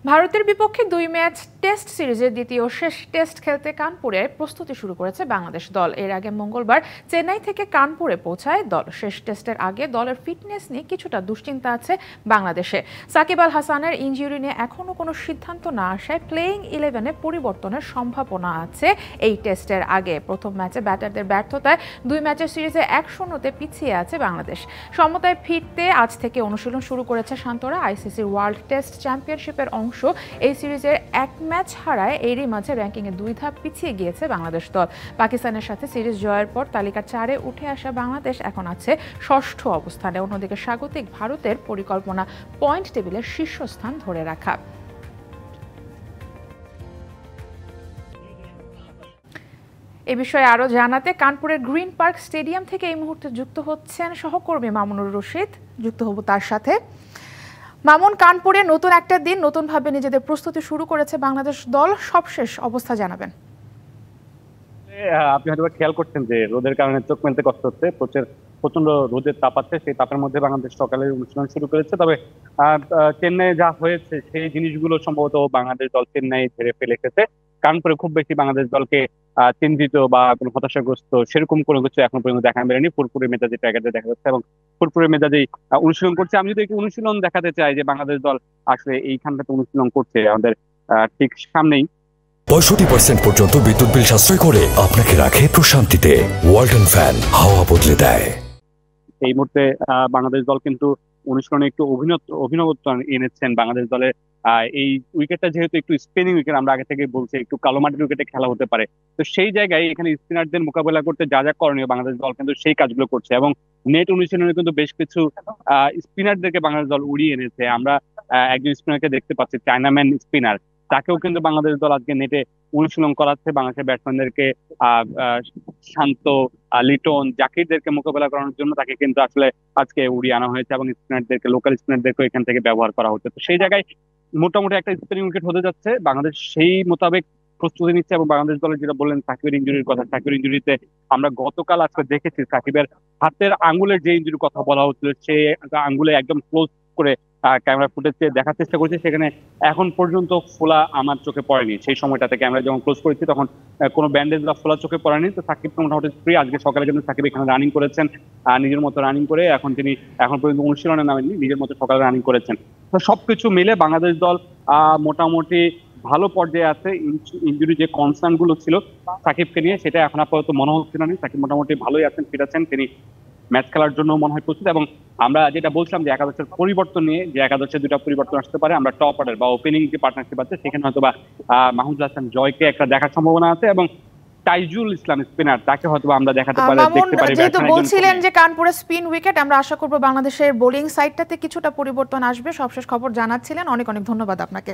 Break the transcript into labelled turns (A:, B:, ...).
A: ভারতের বিপক্ষে 2 match test সিরিজের দ্বিতীয় শেষ টেস্ট খেলতে কানপুরে প্রস্তুতি শুরু করেছে বাংলাদেশ দল। এর আগে মঙ্গলবার চেন্নাই থেকে কানপুরে পৌঁছায় দল। শেষ টেস্টের আগে দলের ফিটনেস নিয়ে কিছুটা দুশ্চিন্তা আছে বাংলাদেশে। সাকিব আল হাসানের ইনজুরি নিয়ে এখনও কোনো সিদ্ধান্ত না আসায় প্লেইং 11-এ পরিবর্তনের সম্ভাবনা আছে এই টেস্টের আগে। প্রথম ম্যাচে ব্যাটারদের ব্যর্থতায় 2 ম্যাচের সিরিজে 1-0-তে পিছিয়ে আছে বাংলাদেশ। সমতায় ফিরতে আজ থেকে অনুশীলন শুরু করেছে শান্তরা। আইসিসির ওয়ার্ল্ড টেস্ট চ্যাম্পিয়নশিপের অংশ এই সিরিজের এক ম্যাচ হারায় এরই মাঝে র্যাঙ্কিংয়ে 2 ধাপ পিছিয়ে গিয়েছে বাংলাদেশ দল। পাকিস্তানের সাথে সিরিজ জয়ের পর তালিকার 4-এ উঠে আসা বাংলাদেশ এখন আছে ষষ্ঠ অবস্থানে। অন্যদিকে স্বাগতিক ভারতের পরিকল্পনা পয়েন্ট টেবিলের শীর্ষস্থান ধরে রাখা। এ বিষয়ে আরো জানাতে কানপুরের গ্রিন পার্ক স্টেডিয়াম থেকে এই মুহূর্তে যুক্ত হচ্ছেন সহকর্মী মামুনুর রশিদ। যুক্ত হব তার সাথে। মামুন, কানপুরে নতুন একটা দিন, নতুনভাবে নিজেদের প্রস্তুতি শুরু করেছে বাংলাদেশ দল, সবশেষ অবস্থা জানাবেন।
B: আপনি হয়তো খেয়াল করছেন যে রোদের কারণে চোখ মেলতে কষ্ট হচ্ছে, প্রচন্ড রোদের তাপ আছে। সেই তাপের মধ্যে বাংলাদেশ সকালে অনুশীলন শুরু করেছে। তবে চেন্নাই যা হয়েছে সেই জিনিসগুলো সম্ভবত বাংলাদেশ দল চেন্নাই ছেড়ে ফেলে এসেছে। কানপুরে খুব বেশি বাংলাদেশ দলকে চিন্তিত বা কোনো হতাশাগ্রস্ত সেরকম কোনো কিছু এখন পর্যন্ত দেখা মেলেনি। ফুরফুরে মেজাজে টাইগারদের দেখা যাচ্ছে এবং ফুরফুরে মেজাজেই অনুশীলন করছে। আমি যদি একটু অনুশীলন দেখাতে চাই যে বাংলাদেশ দল আসলে এইখানটাতে অনুশীলন করছে আমাদের ঠিক সামনেই।
C: 65% পর্যন্ত বিদ্যুৎ বিল সাশ্রয় করে আপনাকে রাখে প্রশান্তিতে। ওয়ালটন ফ্যান হাওয়া বদলে দেয়।
B: এই মুহূর্তে বাংলাদেশ দল কিন্তু অনুশীলনে একটু অভিনবত্ব এনেছেন। বাংলাদেশ দলে এই উইকেটটা যেহেতু একটু স্পিনিং উইকেট, আমরা আগে থেকে বলছি একটু কালো মাটির উইকেটে খেলা হতে পারে, তো সেই জায়গায় এখানে স্পিনারদের মোকাবেলা করতে যা যা করণীয় বাংলাদেশ দল কিন্তু সেই কাজগুলো করছে এবং নেট অনুশীলনে কিন্তু বেশ কিছু স্পিনারদেরকে বাংলাদেশ দল উড়িয়ে এনেছে। আমরা একজন স্পিনারকে দেখতে পাচ্ছি, চায়নাম্যান স্পিনার, তাকেও কিন্তু বাংলাদেশ দল আজকে নেটে অনুশীলন করাচ্ছে। বাংলাদেশের ব্যাটসম্যানদেরকে শান্ত, লিটন, জাকিরদেরকে মোকাবেলা করানোর জন্য তাকে কিন্তু আসলে আজকে উড়িয়ে আনা হয়েছে এবং স্পিনারদেরকে, লোকাল স্পিনারদেরকে এখান থেকে ব্যবহার করা হচ্ছে। তো সেই জায়গায় মোটামুটি একটা স্পিনিং উইকেট হতে যাচ্ছে। বাংলাদেশ সেই মোতাবেক প্রস্তুতি নিচ্ছে এবং বাংলাদেশ দলের যেটা বললেন সাকিবের ইঞ্জুরির কথা, সাকিবের ইঞ্জুরিতে আমরা গতকাল আজকে দেখেছি সাকিবের হাতের আঙ্গুলের যে ইঞ্জুরির কথা বলা হচ্ছিল, সে আঙ্গুলে একদম ক্লোজ করে ক্যামেরা ফুটেজে দেখার চেষ্টা করেছে। সেখানে এখন পর্যন্ত ফোলা আমার চোখে পড়েনি। সেই সময়টাতে ক্যামেরা যখন ক্লোজ করেছি তখন কোনো ব্যান্ডেজ বা ফোলা চোখে পড়েনি। তো সাকিব মোটামুটি ফ্রি। আজকে সকালে কিন্তু সাকিব এখানে রানিং করেছেন, নিজের মতো রানিং করে তিনি এখন পর্যন্ত অনুশীলনে নামেননি, নিজের মতো সকালে রানিং করেছেন। তো সবকিছু মিলে বাংলাদেশ দল মোটামুটি ভালো পর্যায়ে আছে। ইনজুরি যে কনসার্ন গুলো ছিল সাকিবকে নিয়ে, সেটা এখন আপাতত মনে হচ্ছিল না। সাকিব মোটামুটি ভালোই আছেন, ফিট আছেন, তিনি ম্যাচ খেলার জন্য মনে হয় প্রস্তুত। এবং আমরা যেটা বলছিলাম যে একাদশের পরিবর্তন নিয়ে, যে একাদশে 2টা পরিবর্তন আসতে পারে। আমরা টপ অর্ডার বা ওপেনিং যে পার্টনারশিপ আছে সেখানে হয়তো বা মাহমুদুল হাসান জয়কে একটা দেখার সম্ভাবনা আছে এবং তাইজুল ইসলাম স্পিনার, তাকে হয়তো আমরা দেখতে পারি।
A: যেহেতু বলছিলেন যে কানপুরে স্পিন উইকেট, আমরা আশা করব বাংলাদেশের বোলিং সাইডটাতে কিছুটা পরিবর্তন আসবে। সবশেষ খবর জানাচ্ছিলেন, অনেক অনেক ধন্যবাদ আপনাকে।